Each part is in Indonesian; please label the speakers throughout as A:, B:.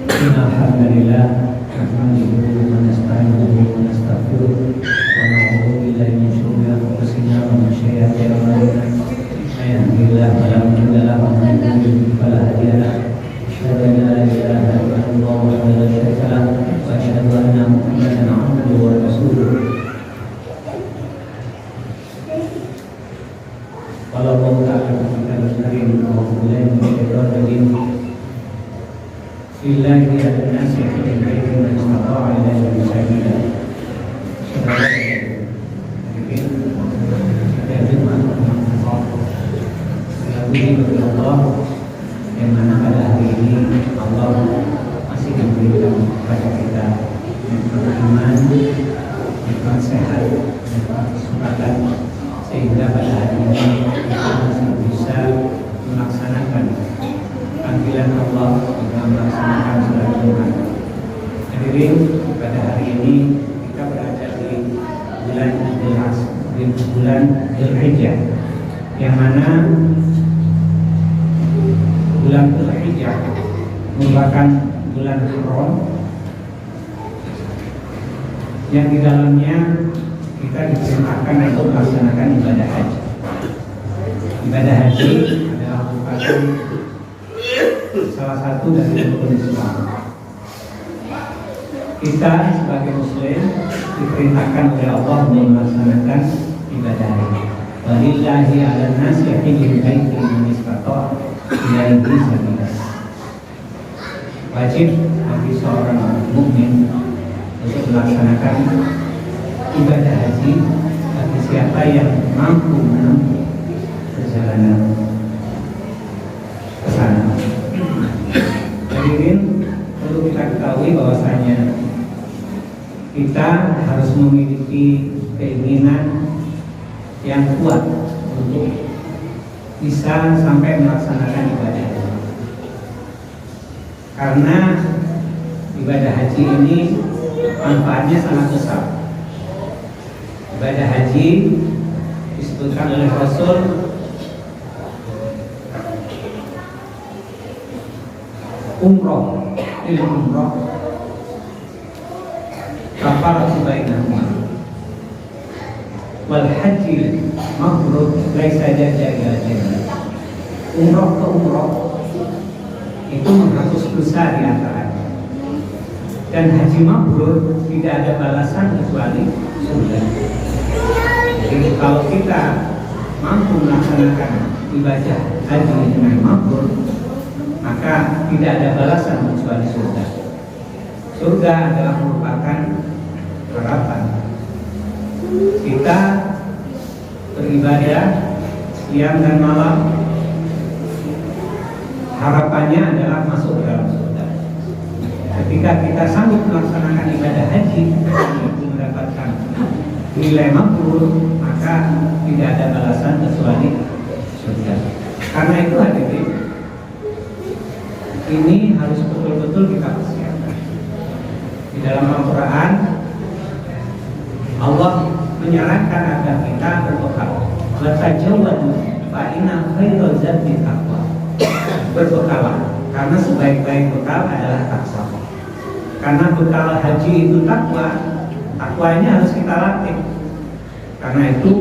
A: Alhamdulillah, nahmaduhu wa nasta'inuhu wa nastaghfiruh wa na'udzu billahi min shururi anfusina wa min sayyi'ati a'malina. May yahdihillahu fala mudilla lahu wa may yudlil fala hadiya lahu. Asyhadu an la ilaha illallah wahdahu la syarika lahu wa asyhadu anna Muhammadan 'abduhu wa rasuluh. Qala Allah ta'ala fi kitabihil karim wa billahi minasyaitonir rajim. Lillahi ala nasi hajjul baiti man istata'a ilaihi sabila. Allah yang mana pada hari ini Allah masih memberikan kepada kita nikmat iman, nikmat sehat, nikmat kesempatan, sehingga pada hari ini kita masih bisa melaksanakan panggilan Allah dengan melaksanakan sholat Jumat. Hadirin, pada hari ini kita berada di bulan Dzulhijjah, yang mana bulan Dzulhijjah merupakan bulan haram yang di dalamnya kita diperintahkan untuk melaksanakan ibadah haji. Ibadah haji adalah merupakan salah satu dari rukun Islam. Kita sebagai Muslim diperintahkan oleh Allah untuk melaksanakan ibadah haji. Walillahi 'alan nasi hajjul baiti man istata'a ilaihi sabila. Wajib bagi seorang mukmin untuk melaksanakan ibadah haji bagi siapa yang mampu menempuh perjalanan ke sana. Hadirin, perlu kita ketahui bahwasanya kita harus memiliki keinginan yang kuat untuk bisa sampai melaksanakan ibadah haji. Karena ibadah haji ini manfaatnya sangat besar. Ibadah haji disebutkan oleh Rasul umroh, kafaratu bainahuma wal haji mabrur laisa jazaa jannah. Umroh ke umroh itu menghapus dosa di antaranya, dan haji mabrur tidak ada balasan kecuali surga. Jadi kalau kita mampu melaksanakan ibadah haji dengan mabrur, maka tidak ada balasan kecuali surga. Surga adalah merupakan harapan kita beribadah siang dan malam. Harapannya adalah masuk dalam surga. Ketika kita sanggup melaksanakan ibadah haji untuk mendapatkan nilai mabrur, maka tidak ada balasan kecuali surga. Karena itu hadirin, ini harus betul-betul kita persiapkan. Di dalam Al-Quran Allah menyarankan agar kita berbekal. Watajawwadu fa inna khairal zadi taqwa. Berbekalah, karena sebaik-baik bekal adalah takwa. Karena bekal haji itu takwa, takwanya harus kita latih. Karena itu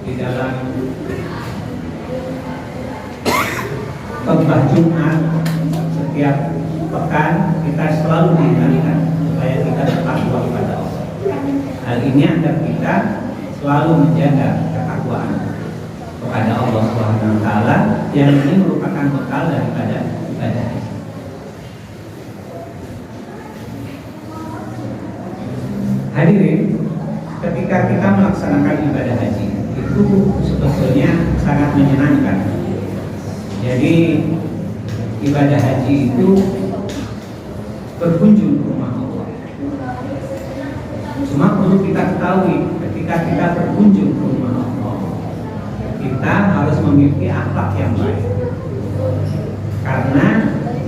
A: di dalam khutbah Jumat setiap pekan kita selalu diingatkan supaya kita bertakwa kepada Allah. Hal ini agar kita selalu menjaga ketakwaan kepada Allah Subhanahu wa taala, yang ini merupakan bekal daripada ibadah haji. Hadirin, ketika kita melaksanakan ibadah haji itu sebetulnya sangat menyenangkan. Jadi ibadah haji itu berkunjung ke rumah Allah. Cuma perlu kita ketahui, ketika kita berkunjung ke rumah Allah, kita harus memiliki akhlak yang baik. Karena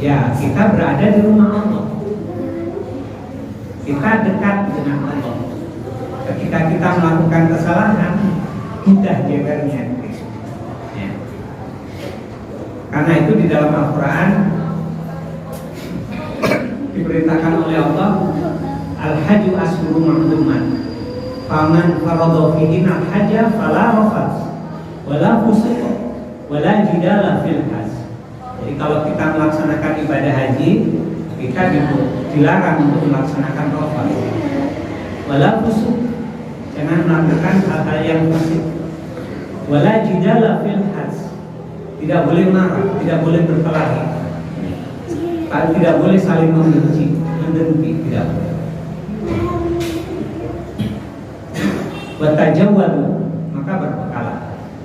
A: ya kita berada di rumah Allah, kita dekat dengan Allah. Ketika kita melakukan kesalahan, mudah jewernya. Ya. Karena itu di dalam Al-Quran diperintahkan oleh Allah, al-hajju ashhurun ma'lumat. Faman faradha fihi al-hajja fala rafath wala fusuq wala jidala fil hajj. Jadi kalau kita melaksanakan ibadah haji, kita dilarang untuk melaksanakan rafath. Wala fusuq, jangan melakukan hal-hal yang fasik. Wala jidala fil hajj, tidak boleh marah, tidak boleh berkelahi, tidak boleh saling membenci, mendengki, tidak boleh. Watajawwadu, maka berbekalah.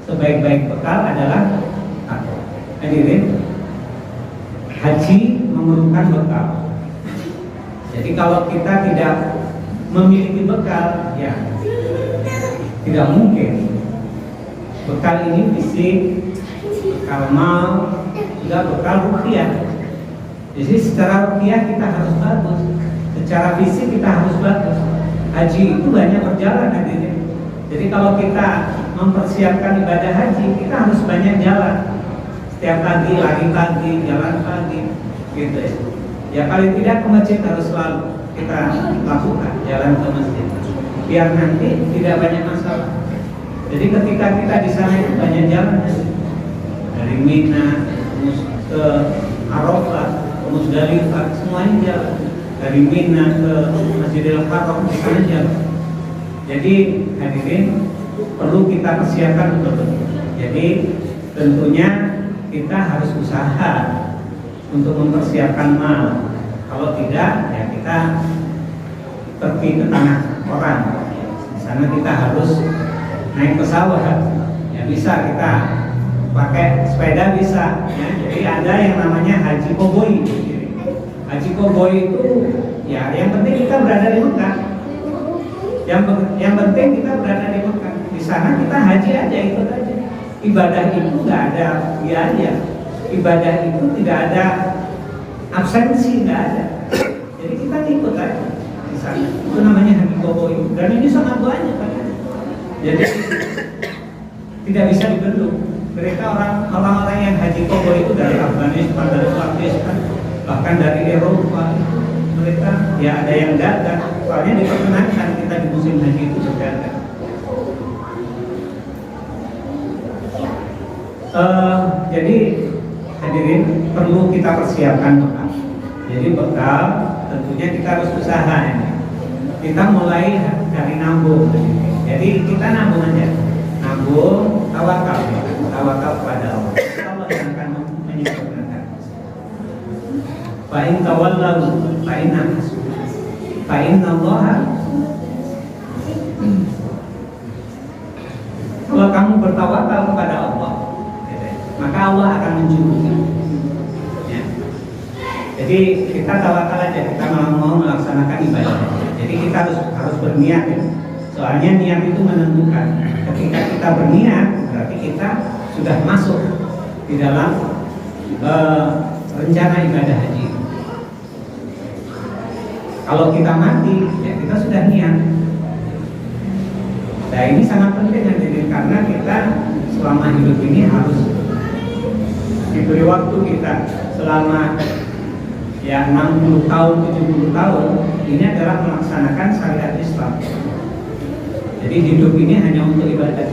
A: Sebaik-baik bekal adalah takwa. Hadirin, haji memerlukan bekal. Jadi kalau kita tidak memiliki bekal, ya tidak mungkin. Bekal ini fisik, bekal mal, juga bekal ruqyah. Jadi secara ruqyah kita harus bagus, secara fisik kita harus bagus. Haji itu banyak berjalan hadirin. Jadi kalau kita mempersiapkan ibadah haji, kita harus banyak jalan. Setiap pagi lari pagi, jalan pagi, gitu ya. Ya paling tidak ke masjid harus selalu kita lakukan, jalan ke masjid, biar nanti tidak banyak masalah. Jadi ketika kita di sana itu banyak jalan, dari Mina ke Arafah, ke Muzdalifah, semuanya jalan. Dari Mina ke Masjidil Haram, di sana jalan. Jadi hadirin, perlu kita persiapkan betul-betul. Jadi tentunya kita harus usaha untuk mempersiapkan mal. Kalau tidak, ya kita pergi ke tanah orang. Di sana kita harus naik pesawat. Ya bisa kita pakai sepeda bisa. Ya, jadi ada yang namanya haji koboi. Haji koboi itu, ya yang penting kita berada di Mekah. Yang penting kita berada di Mekah. Di sana kita haji aja, ikut aja. Ibadah itu nggak ada biaya. Ibadah itu tidak ada absensi, nggak ada. Jadi kita ikut aja di sana. Itu namanya haji koboi. Dan ini sangat banyak kan. Jadi tidak bisa dibendung. Mereka orang-orang yang haji koboi itu dari Afghanistan, dari Pakistan, bahkan dari Eropa. Mereka ya ada yang dagang, soalnya diperkenankan kita di musim haji itu berdagang. Jadi hadirin, perlu kita persiapkan bekal. Jadi bekal tentunya kita harus usaha ini. Kita mulai dari nabung. Jadi kita nabung aja, nabung, tawakal kepada Allah. Allah yang akan menyempurnakan. Fa in tawallaw fa inna Allaha, kalau kamu bertawakal kepada Allah, maka Allah akan mencukupi. Ya. Jadi kita tawakal aja, kita mau melaksanakan ibadah. Jadi kita harus berniat ya. Soalnya niat itu menentukan. Ketika kita berniat, berarti kita sudah masuk di dalam rencana ibadah haji. Kalau kita mati, ya kita sudah niat. Nah ini sangat penting hadirin, karena kita selama hidup ini harus diberi waktu kita selama ya 60 tahun, 70 tahun. Ini adalah melaksanakan syariat Islam. Jadi hidup ini hanya untuk ibadah.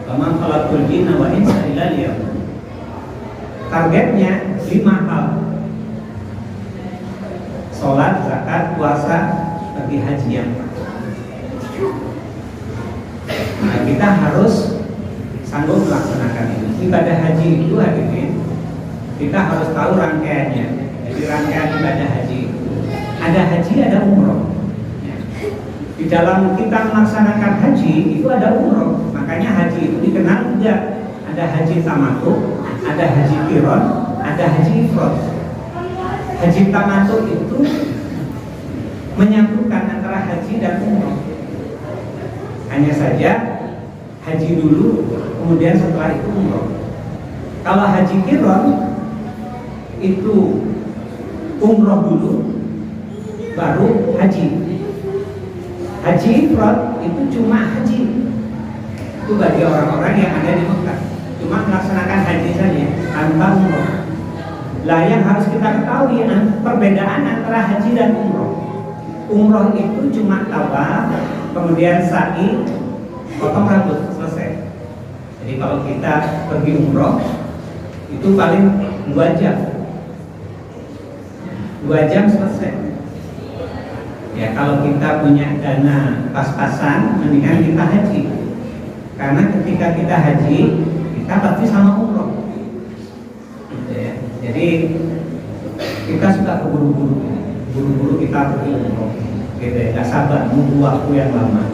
A: Kama khalaqul jinna wal insa illa liya'budun. Targetnya 5 hal: sholat, zakat, puasa, pergi haji yang nah, kita harus sanggup melaksanakan ini. Ibadah haji itu hadirin, kita harus tahu rangkaiannya. Jadi rangkaian ibadah haji, ada haji, ada umroh. Di dalam kita melaksanakan haji itu ada umroh. Makanya haji itu dikenal juga ada haji tamattu, ada haji qiran, ada haji ifrad. Haji tamattu itu menyatukan antara haji dan umroh. Hanya saja haji dulu, kemudian setelah itu umroh. Kalau haji qiran itu umroh dulu, baru haji. Haji ifrad itu cuma haji. Itu bagi orang-orang yang ada di Mekah, cuma melaksanakan haji saja tanpa umroh. Lah yang harus kita ketahui perbedaan antara haji dan umroh. Umroh itu cuma tawaf, kemudian sa'i, potong rambut, selesai. Jadi kalau kita pergi umroh itu paling 2 jam. 2 jam selesai. Ya kalau kita punya dana pas-pasan, mendingan kita haji. Karena ketika kita haji, kita pasti sama umroh. Gitu ya. Jadi kita suka buru-buru kita pergi umroh. Gitu ya. Gak sabar, nunggu waktu yang lama.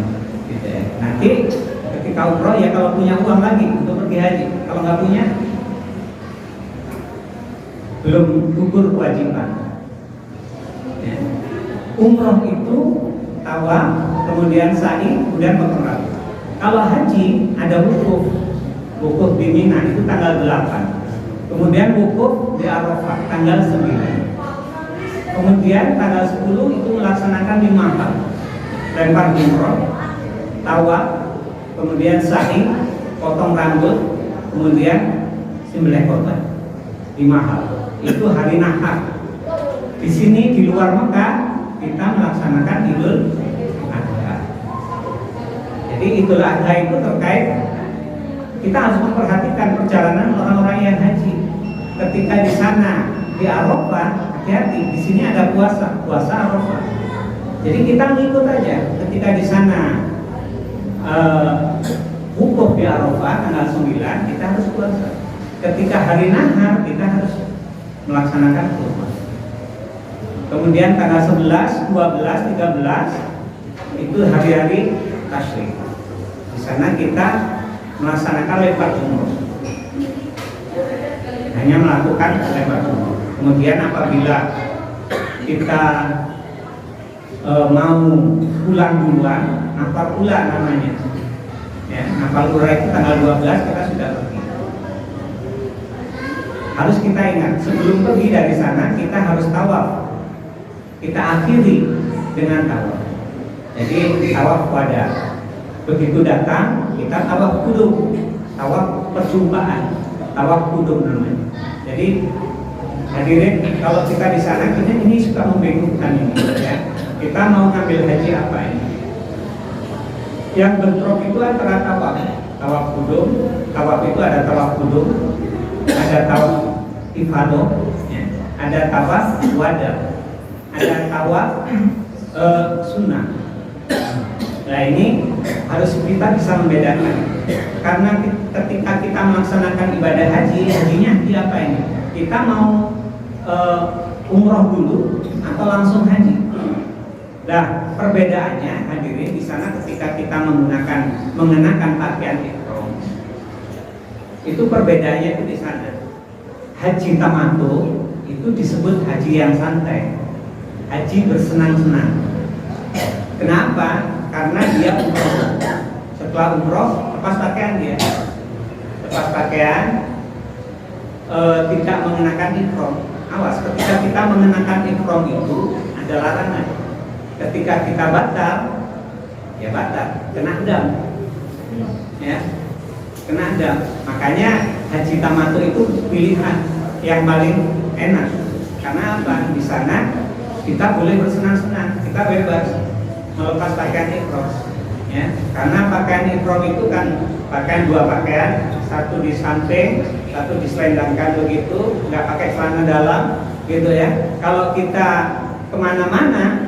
A: Gitu ya. Nanti ketika umroh ya kalau punya uang lagi untuk pergi haji. Kalau nggak punya, belum gugur kewajiban. Ya. Umroh itu tawaf, kemudian sa'i, kemudian potong rambut. Kalau haji ada wukuf di Mina itu tanggal 8. Kemudian wukuf di Arafah tanggal 9. Kemudian tanggal 10 itu melaksanakan 5 hal. Lempar jumroh, tawaf, kemudian sa'i, potong rambut, kemudian sembelih korban. 5 hal. Itu hari nahar. Di sini di luar Mekah kita melaksanakan Idul Adha. Jadi Idul Adha itu terkait kita harus memperhatikan perjalanan orang-orang yang haji. Ketika di sana di Arafah, hati-hati, di sini ada puasa Arafah. Jadi kita ngikut aja. Ketika di sana wukuf di Arafah tanggal 9, kita harus puasa. Ketika hari nahar kita harus melaksanakan kurban. Kemudian tanggal 11, 12, 13 itu hari-hari tasyrik. Di sana kita melaksanakan lempar jumroh. Hanya melakukan lempar jumroh. Kemudian apabila kita mau pulang duluan, nafar ula namanya. Ya, nafar ula itu tanggal 12 kita sudah pergi. Harus kita ingat, sebelum pergi dari sana kita harus tawaf. Kita akhiri dengan tawaf. Jadi tawaf wada. Begitu datang kita tawaf kudum, tawaf perjumpaan, tawaf kudum namanya. Jadi hadirin, kalau kita di sana kita ini suka membingungkan ini, ya. Kita mau ngambil haji apa ini? Yang bentrok itu antara tawaf kudum, tawaf itu ada tawaf kudum, ada tawaf ifadah, ya. Ada tawaf wada, ada tawaf sunnah. Nah ini harus kita bisa membedakan, karena ketika kita melaksanakan ibadah haji, hajinya haji apa ini? Kita mau umroh dulu atau langsung haji? Nah perbedaannya hadirin di sana ketika kita mengenakan pakaian ihram, itu perbedaannya itu di sana. Haji tamattu itu disebut haji yang santai, haji bersenang-senang. Kenapa? Karena dia umroh. Setelah umroh lepas pakaian dia, lepas pakaian, tidak mengenakan ihram. Awas, ketika kita mengenakan ihram itu ada larangan. Ketika kita batal, ya batal, kena dam, ya, kena dam. Makanya haji tamattu itu pilihan yang paling enak. Karena apa? Di sana kita boleh bersenang-senang, kita bebas melepas pakaian ihram, ya. Karena pakaian ihram itu kan pakaian dua pakaian, satu di samping, satu diselendangkan begitu, nggak pakai celana dalam, gitu ya. Kalau kita kemana-mana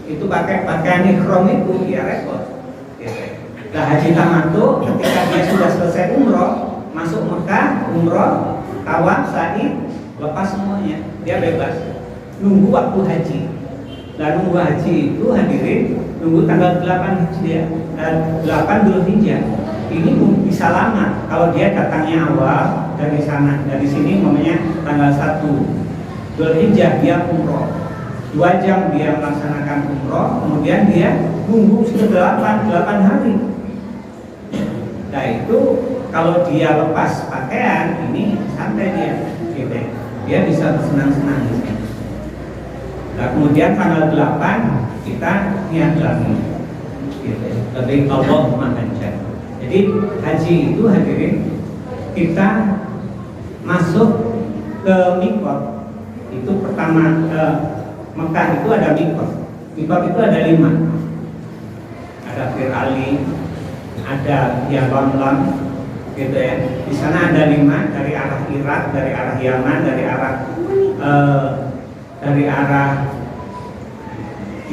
A: itu pakai pakaian ihram itu ya repot. Gitu. Nah haji tamattu ketika dia sudah selesai umroh, masuk Mekah, umroh, tawaf, sa'i, lepas semuanya, dia bebas. Nunggu waktu haji. Dan nunggu haji itu hadirin nunggu tanggal 8 Hijriah, 8 Dzulhijjah. Ini bisa lama kalau dia datangnya awal dari sana, dari sini namanya tanggal 1 Dzulhijjah dia umroh. 2 jam dia melaksanakan umroh, kemudian dia nunggu sudah 8 hari. Nah itu kalau dia lepas pakaian ini santai dia, gitu. Dia bisa bersenang-senang di sini. Nah kemudian tanggal 8 kita niat lagi, gitu. Lebih Allah mengajar. Jadi haji itu hadirin kita masuk ke mikot Itu pertama Mekah itu ada mikot. Mikot itu ada 5. Ada Fir Ali, ada Yalamlam, gitu ya. Di sana ada 5 dari arah Irak, dari arah Yaman, dari arah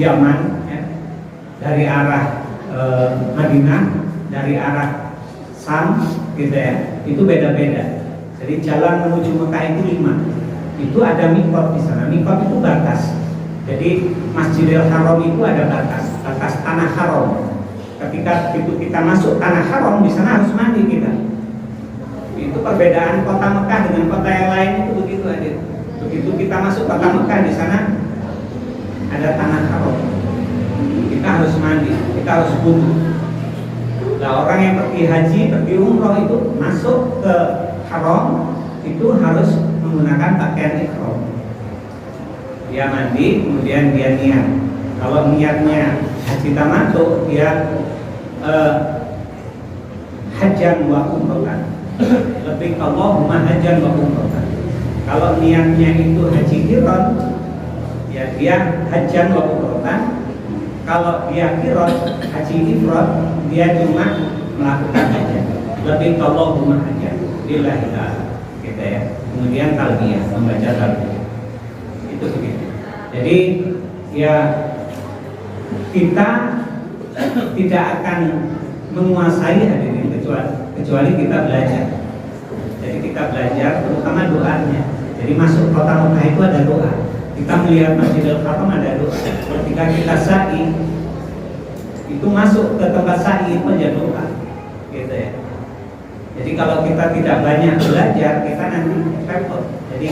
A: Yaman, ya. Dari arah Madinah, dari arah Sam, gitu ya. Itu beda-beda. Jadi jalan menuju Mekah itu 5. Itu ada mikot di sana. Mikot itu batas. Jadi Masjidil Haram itu ada batas tanah haram. Ketika itu kita masuk tanah haram, di sana harus mandi kita. Itu perbedaan kota Mekah dengan kota yang lain itu begitu aja. Begitu kita masuk kota Mekah, di sana ada tanah haram. Kita harus mandi, kita harus wudu. Nah, orang yang pergi haji, pergi umroh itu masuk ke haram itu harus menggunakan pakaian ihram. Dia mandi, kemudian dia niat. Kalau niatnya haji tamattu, dia hajan wa umratan. Lebih Allahumma hajan wa umratan. Kalau niatnya itu haji qiran, ya dia hajan wa umratan. Kalau dia qiran, haji ifrad, dia cuma melakukan hajan. Lebih Allahumma hajan lillahi ta'ala, gitu ya. Kemudian talbiyah, membaca talbiyah. Itu begitu. Jadi ya kita tidak akan menguasai hadirin kecuali kita belajar. Jadi kita belajar terutama doanya. Jadi masuk kota Mekah itu ada doa. Kita melihat Masjidil Haram ada doa. Ketika kita sa'i itu masuk ke tempat sa'i itu aja doa, gitu ya. Jadi kalau kita tidak banyak belajar, kita nanti repot. Jadi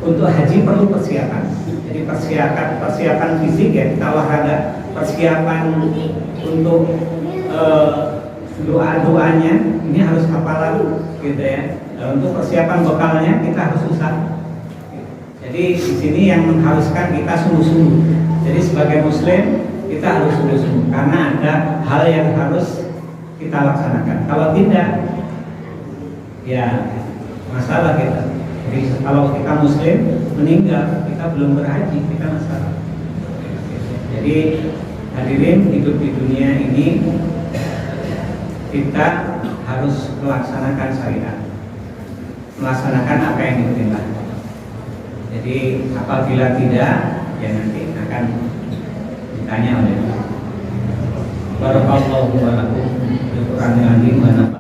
A: untuk haji perlu persiapan. Jadi persiapan fisik ya, kita olahraga. Persiapan untuk doa-doanya ini harus hafalan, gitu ya. Dan untuk persiapan bekalnya kita harus usaha. Jadi di sini yang mengharuskan kita sungguh-sungguh. Jadi sebagai Muslim kita harus sungguh-sungguh karena ada hal yang harus kita laksanakan. Kalau tidak, ya masalah kita. Jadi kalau kita Muslim meninggal, kita belum berhaji, kita masalah. Jadi hadirin, hidup di dunia ini kita harus melaksanakan syariat, melaksanakan apa yang diperintahkan. Jadi apabila tidak, ya nanti akan ditanya oleh Allah. Barakallahu wa lakum bi Qur'anil azim wa